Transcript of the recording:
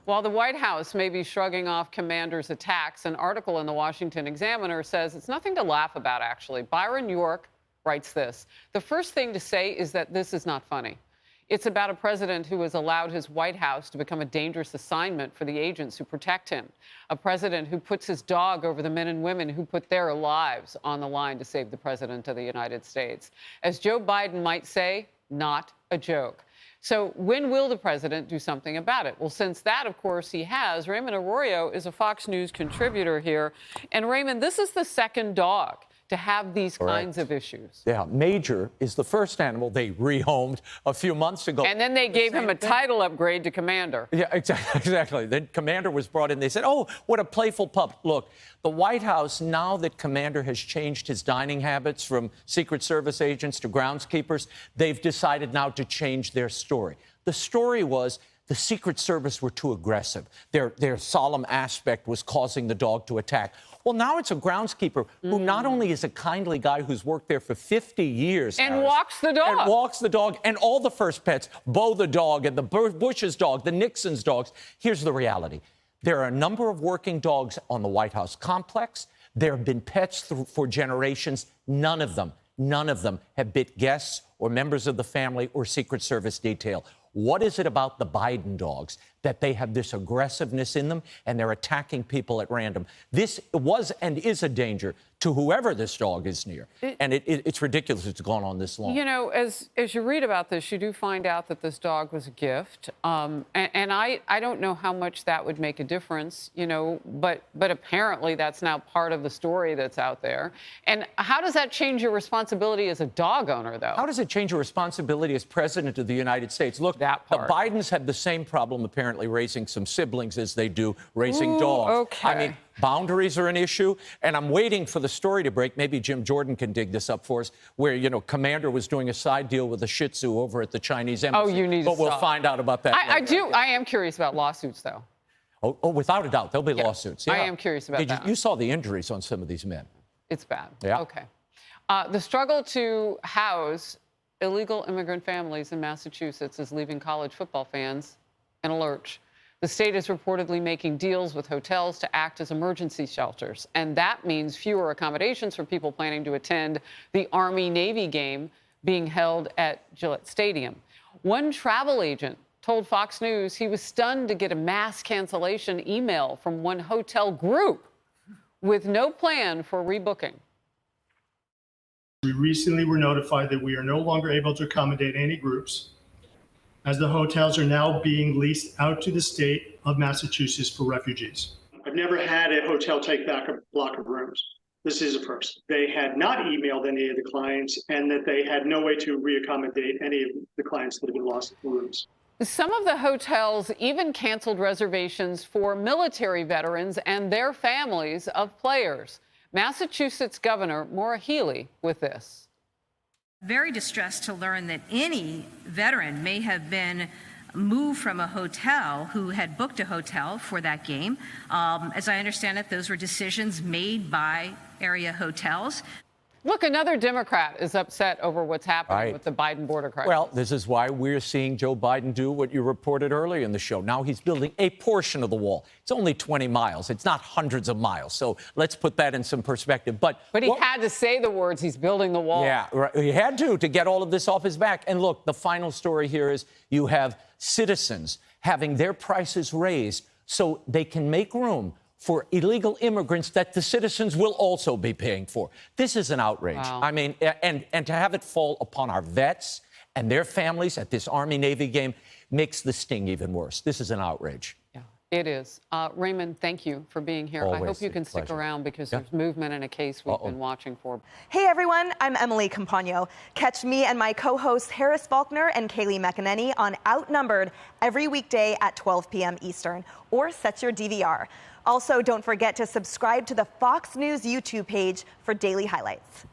While the White House may be shrugging off Commander's attacks, an article in the Washington Examiner says it's nothing to laugh about, actually. Byron York writes this: "The first thing to say is that this is not funny. It's about a president who has allowed his White House to become a dangerous assignment for the agents who protect him. A president who puts his dog over the men and women who put their lives on the line to save the president of the United States. As Joe Biden might say, not a joke." So when will the president do something about it? Well, since that, of course, he has. Raymond Arroyo is a Fox News contributor here. And Raymond, this is the second dog to have these kinds of issues. Yeah, Major is the first animal they rehomed a few months ago. And then they gave him a title upgrade to Commander. Yeah, exactly. Then Commander was brought in. They said, oh, what a playful pup. Look, the White House, now that Commander has changed his dining habits from Secret Service agents to groundskeepers, they've decided now to change their story. The story was the Secret Service were too aggressive. Their solemn aspect was causing the dog to attack. Well, now it's a groundskeeper who not only is a kindly guy who's worked there for 50 years. And walks the dog. And walks the dog. And all the first pets, Bo the dog and the Bush's dog, the Nixon's dogs. Here's the reality. There are a number of working dogs on the White House complex. There have been pets for generations. None of them have bit guests or members of the family or Secret Service detail. What is it about the Biden dogs that they have this aggressiveness in them and they're attacking people at random? This was and is a danger to whoever this dog is near. And it's ridiculous it's gone on this long. You know, as you read about this, you do find out that this dog was a gift. And I don't know how much that would make a difference, you know, but apparently that's now part of the story that's out there. And how does that change your responsibility as a dog owner, though? How does it change your responsibility as president of the United States? Look, the Bidens have the same problem, apparently, raising some siblings as they do raising dogs. Okay. I mean, boundaries are an issue, and I'm waiting for the story to break. Maybe Jim Jordan can dig this up for us, where, you know, Commander was doing a side deal with a Shih Tzu over at the Chinese embassy. Oh, you need to But we'll stop. find out about that later. I am curious about lawsuits, though. Oh, without a doubt, there'll be lawsuits. Yeah. I am curious about that. You saw the injuries on some of these men. It's bad. Yeah. Okay. The struggle to house illegal immigrant families in Massachusetts is leaving college football fans in a lurch. The state is reportedly making deals with hotels to act as emergency shelters, and that means fewer accommodations for people planning to attend the Army-Navy game being held at Gillette Stadium. One travel agent told Fox News he was stunned to get a mass cancellation email from one hotel group with no plan for rebooking. We recently were notified that we are no longer able to accommodate any groups, as the hotels are now being leased out to the state of Massachusetts for refugees. I've never had a hotel take back a block of rooms. This is a first. They had not emailed any of the clients, and that they had no way to reaccommodate any of the clients that have been lost in rooms. Some of the hotels even canceled reservations for military veterans and their families of players. Massachusetts Governor Maura Healey with this. Very distressed to learn that any veteran may have been moved from a hotel who had booked a hotel for that game. As I understand it, those were decisions made by area hotels. Look, another Democrat is upset over what's happening with the Biden border crisis. Well, this is why we're seeing Joe Biden do what you reported earlier in the show. Now he's building a portion of the wall. It's only 20 miles. It's not hundreds of miles. So let's put that in some perspective. But he had to say the words, he's building the wall. Yeah, right. He had to get all of this off his back. And look, the final story here is you have citizens having their prices raised so they can make room for illegal immigrants that the citizens will also be paying for. This is an outrage. Wow. I mean, and to have it fall upon our vets and their families at this Army-Navy game makes the sting even worse. This is an outrage. Yeah, it is. Raymond, thank you for being here. Always I hope you can stick around because there's movement in a case we've been watching for. Hey everyone, I'm Emily Campagno. Catch me and my co-hosts Harris Faulkner and Kaylee McEnany on Outnumbered every weekday at 12 p.m. Eastern, or set your DVR. Also, don't forget to subscribe to the Fox News YouTube page for daily highlights.